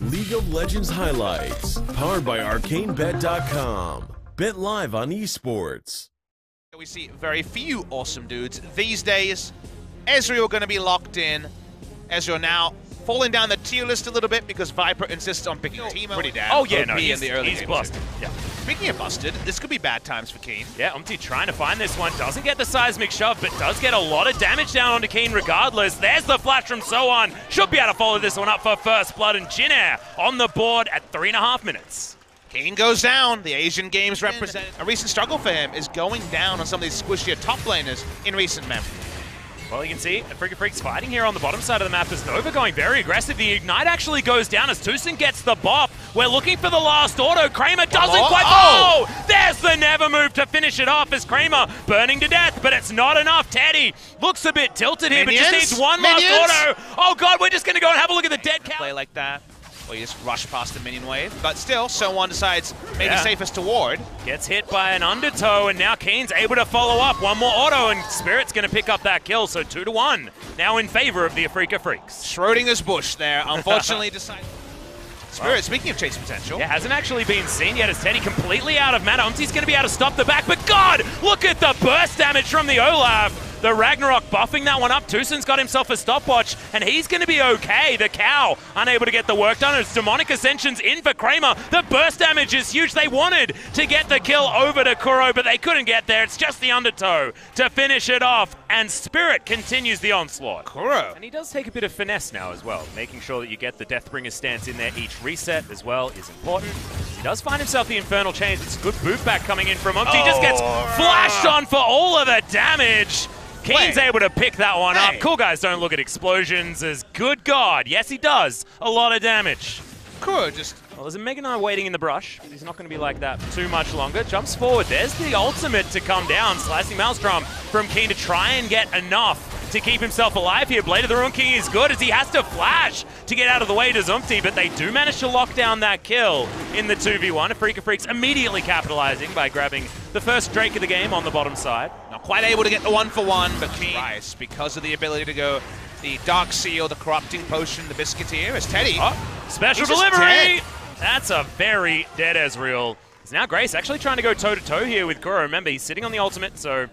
League of Legends highlights, powered by ArcaneBet.com. Bet live on esports. We see very few awesome dudes these days. Ezreal going to be locked in. Ezreal now falling down the tier list a little bit because Viper insists on picking Teemo. Pretty damn. Oh yeah, OP no, in the early he's game. busted. Yeah. Speaking of busted, this could be bad times for Kane. Yeah, Umti trying to find this one. Doesn't get the seismic shove, but does get a lot of damage down onto Kane regardless. There's the flash from Sohan. Should be able to follow this one up for first blood, and Jinair on the board at 3.5 minutes. Kane goes down. The Asian Games represent a recent struggle for him is going down on some of these squishier top laners in recent memory. Well, you can see AFreeca Freecs fighting here on the bottom side of the map as Nova going very aggressive. The Ignite actually goes down as Tucson gets the bop. We're looking for the last auto. Kramer doesn't quite. Oh! There's the never move to finish it off as Kramer burning to death, but it's not enough. Teddy looks a bit tilted here, but just needs one last auto. Oh God, we're just going to go and have a look at the dead cow. Play like that. Well, you just rush past the minion wave, but still, Sohan decides maybe safest to ward. Gets hit by an undertow, and now Kane's able to follow up. One more auto, and Spirit's going to pick up that kill, so 2-1. Now in favor of the AFreeca Freecs. Schrodinger's bush there, unfortunately decided. Spirit, speaking of chase potential. Yeah, hasn't actually been seen yet as Teddy completely out of mana. Umti's going to be able to stop the back, but God, look at the burst damage from the Olaf. The Ragnarok buffing that one up. Tucson's got himself a stopwatch, and he's going to be okay. The cow unable to get the work done as Demonic Ascension's in for Kramer. The burst damage is huge. They wanted to get the kill over to Kuro, but they couldn't get there. It's just the undertow to finish it off, and Spirit continues the onslaught. Kuro. And he does take a bit of finesse now as well. Making sure that you get the Deathbringer stance in there each reset as well is important. He does find himself the Infernal Chains. It's a good boot back coming in from Umti. He just gets flashed on for all of the damage. Kane's able to pick that one up. Cool guys don't look at explosions as good God. Yes, he does. A lot of damage. Kuro just... Well, there's a Mega Knight waiting in the brush. He's not going to be like that too much longer. Jumps forward. There's the ultimate to come down. Slicing Maelstrom from Kane to try and get enough to keep himself alive here. Blade of the Ruin King is good as he has to flash to get out of the way to Umti, but they do manage to lock down that kill in the 2v1. AFreeca Freecs immediately capitalizing by grabbing the first Drake of the game on the bottom side. Not quite able to get the 1-for-1, but Kane tries because of the ability to go the Dark Seal, the Corrupting Potion, the Biscuiteer as Teddy. Special delivery! That's a very dead Ezreal. It's now Grace actually trying to go toe-to-toe here with Kuro. Remember, he's sitting on the ultimate, so...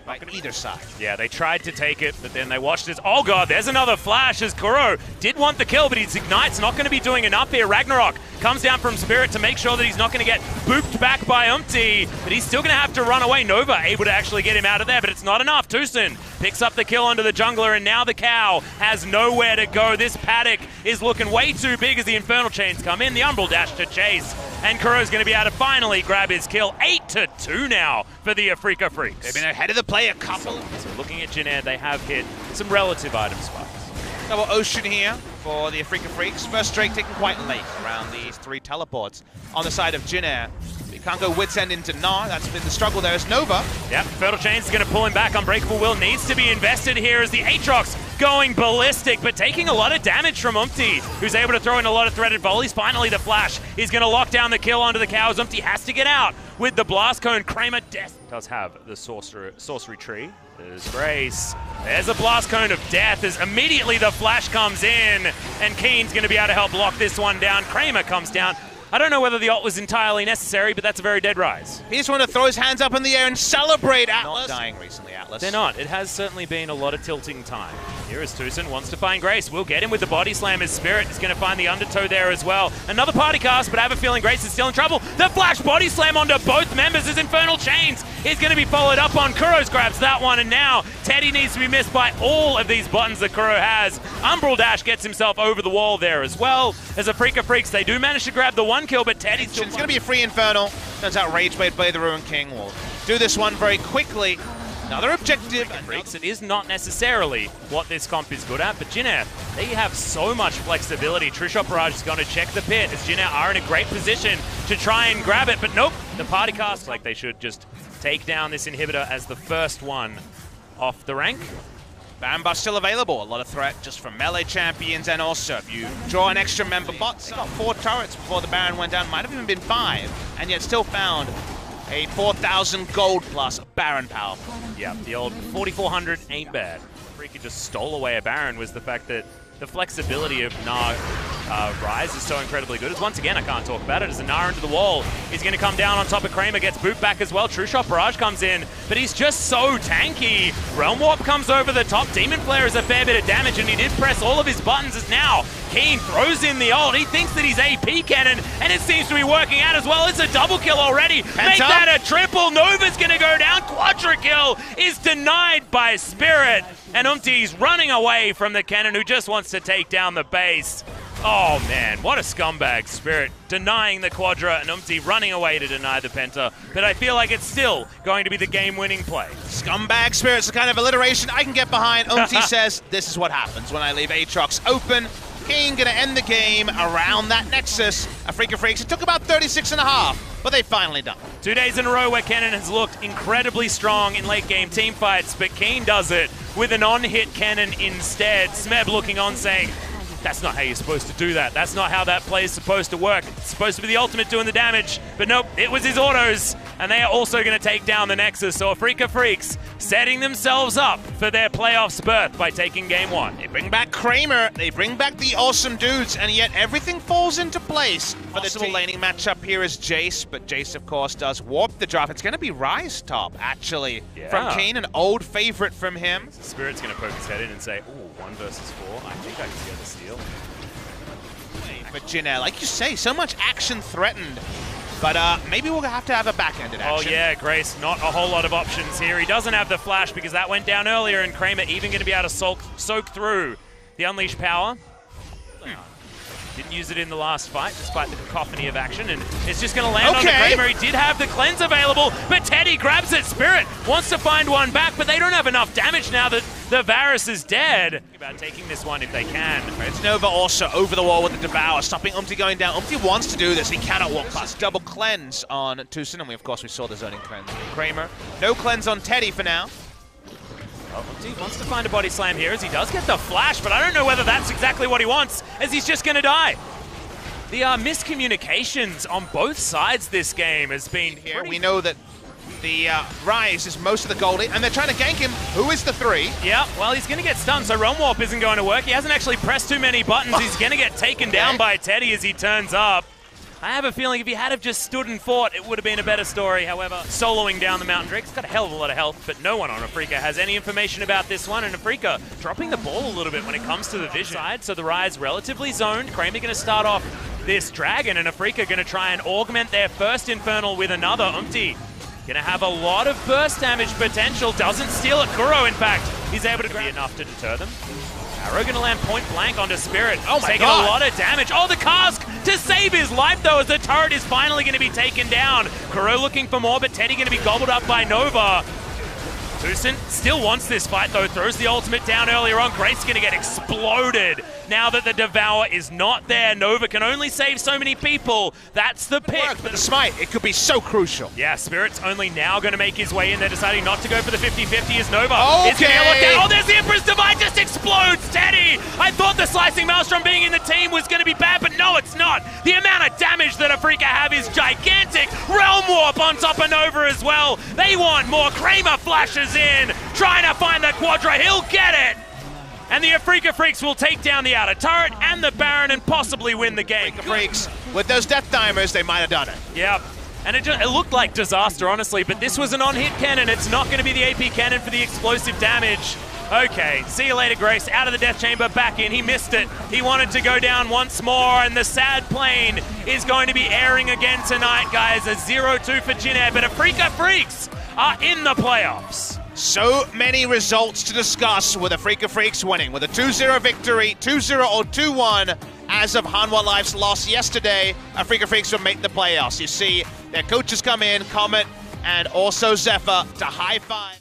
By either side. Yeah, they tried to take it, but then they watched it. Oh God, there's another flash as Kuro did want the kill, but his Ignite's not going to be doing enough here. Ragnarok comes down from Spirit to make sure that he's not going to get booped back by Umti, but he's still going to have to run away. Nova able to actually get him out of there, but it's not enough. Tucson picks up the kill onto the jungler, and now the cow has nowhere to go. This paddock is looking way too big as the Infernal Chains come in. The Umbral dash to chase, and Kuro's going to be able to finally grab his kill. 8-2 now for the AFreeca Freecs. They've been ahead of the play a couple. So looking at Jinair, they have hit some relative item spikes. Double Ocean here for the AFreeca Freecs. First Drake taken quite late around these 3 teleports on the side of Jinair. He can't go Wit's End into Gnar. That's been the struggle there as Nova. Yep, Fertile Chains is going to pull him back. Unbreakable Will needs to be invested here as the Aatrox going ballistic, but taking a lot of damage from Umti, who's able to throw in a lot of threaded volleys. Finally, the flash is going to lock down the kill onto the cows. Umti has to get out with the Blast Cone. Kramer does have the sorcery tree. There's Grace. There's a Blast Cone of Death as immediately the flash comes in, and Kane's going to be able to help lock this one down. Kramer comes down. I don't know whether the ult was entirely necessary, but that's a very dead rise. He just wanted to throw his hands up in the air and celebrate Atlas. Not dying recently, Atlas. They're not. It has certainly been a lot of tilting time. Here is Tucson, wants to find Grace. We'll get him with the body slam as Spirit is going to find the undertow there as well. Another party cast, but I have a feeling Grace is still in trouble. The flash body slam onto both members as Infernal Chains is going to be followed up on. Kuro's grabs that one, and now Teddy needs to be missed by all of these buttons that Kuro has. Umbral Dash gets himself over the wall there as well. As AFreeca Freecs, they do manage to grab the 1 kill, but Teddy's It's going to be a free Infernal. Turns out Rageblade Blade the Ruin King will do this one very quickly. Another objective. Freecs, it is not necessarily what this comp is good at, but Jinair, they have so much flexibility. Trishop Barrage is going to check the pit as Jinair are in a great position to try and grab it, but nope. The party cast like they should just take down this inhibitor as the first one off the rank. Baron buff still available. A lot of threat just from melee champions, and also if you draw an extra member bot, they got 4 turrets before the Baron went down. Might have even been 5, and yet still found a 4,000 gold plus Baron power. Yeah, the old 4,400 ain't bad. Freaky just stole away a Baron was the fact that the flexibility of Gnar Rise is so incredibly good. As once again, I can't talk about it, as Anara into the wall. He's going to come down on top of Kramer, gets booped back as well. True Shot Barrage comes in, but he's just so tanky. Realm Warp comes over the top. Demon Flare is a fair bit of damage, and he did press all of his buttons as now Keen throws in the ult. He thinks that he's AP cannon, and it seems to be working out as well. It's a double kill already. Make that a triple. Nova's going to go down. Quadra kill is denied by Spirit, and Umti's running away from the cannon who just wants to take down the base. Oh man, what a scumbag. Spirit denying the Quadra and Umti running away to deny the Penta. But I feel like it's still going to be the game-winning play. Scumbag Spirit's the kind of alliteration I can get behind. Umti says, this is what happens when I leave Aatrox open. King gonna end the game around that Nexus. Afreeca Freecs, it took about 36.5, but they finally done. 2 days in a row where Cannon has looked incredibly strong in late-game team fights, but Keen does it with an on-hit Cannon instead. Smeb looking on saying, that's not how you're supposed to do that. That's not how that play is supposed to work. It's supposed to be the ultimate doing the damage, but nope, it was his autos, and they are also going to take down the Nexus. So Afreeca Freecs setting themselves up for their playoffs berth by taking game 1. They bring back Kramer, they bring back the awesome dudes, and yet everything falls into place. For the possible laning matchup here is Jace, but Jace, of course, does warp the draft. It's going to be Rise top, actually, from Keen, an old favorite from him. Spirit's going to poke his head in and say, ooh, 1 versus 4. I think I can get the steal. But Jinner, like you say, so much action threatened. But maybe we'll have to have a back-ended action. Oh yeah, Grace, not a whole lot of options here. He doesn't have the flash because that went down earlier, and Kramer even going to be able to soak through the Unleashed power. Didn't use it in the last fight, despite the cacophony of action, and it's just going to land on the Kramer. He did have the cleanse available, but Teddy grabs it. Spirit wants to find one back, but they don't have enough damage now that the Varus is dead. About taking this one if they can. It's Nova also over the wall with the Devour, stopping Umti going down. Umti wants to do this. He cannot walk past. Double cleanse on Tucson, and of course we saw the zoning cleanse. Kramer, no cleanse on Teddy for now. Well, Umti wants to find a body slam here as he does get the flash, but I don't know whether that's exactly what he wants, as he's just going to die. The miscommunications on both sides this game has been here. We know that the Rise is most of the goldie, and they're trying to gank him. Who is the 3? Yeah, well, he's going to get stunned, so Realm Warp isn't going to work. He hasn't actually pressed too many buttons. He's going to get taken down by Teddy as he turns up. I have a feeling if he had have just stood and fought, it would have been a better story. However, soloing down the mountain, Drake's got a hell of a lot of health, but no one on Afreeca has any information about this one, and Afreeca dropping the ball a little bit when it comes to the vision side, so the Rise relatively zoned. Kramer going to start off this Dragon, and Afreeca going to try and augment their first Infernal with another. Umti going to have a lot of burst damage potential, doesn't steal it. Kuro, in fact, he's able to be enough to deter them. Arrow going to land point blank onto Spirit. Oh my taking God. A lot of damage. Oh, the cask to save his life, though, as the turret is finally going to be taken down. Kuro looking for more, but Teddy going to be gobbled up by Nova. Tucson still wants this fight, though. Throws the ultimate down earlier on. Grace going to get exploded now that the Devour is not there. Nova can only save so many people. That's the pick. But the smite, it could be so crucial. Yeah, Spirit's only now going to make his way in. They're deciding not to go for the 50-50 as Nova. Okay. Oh, there's the Emperor's Divide, just explodes Teddy. I thought the Slicing Maelstrom being in the team was going to be bad, but no, it's not. The amount of damage that Afreeca have is gigantic. Realm Warp on top of Nova as well. They want more. Kramer flashes in, trying to find the Quadra. He'll get it. And the Afreeca Freecs will take down the outer turret and the Baron and possibly win the game. Afreeca Freecs, with those Death Dimers, they might have done it. Yep. And it looked like disaster, honestly, but this was an on-hit cannon. It's not going to be the AP cannon for the explosive damage. Okay, see you later, Grace. Out of the Death Chamber, back in. He missed it. He wanted to go down once more, and the sad plane is going to be airing again tonight, guys. A 0-2 for Jinner, but Afreeca Freecs are in the playoffs. So many results to discuss with Afreeca Freecs winning with a 2-0 victory, 2-0 or 2-1 as of Hanwha Life's loss yesterday. Afreeca Freecs will make the playoffs. You see their coaches come in, Comet and also Zephyr to high five.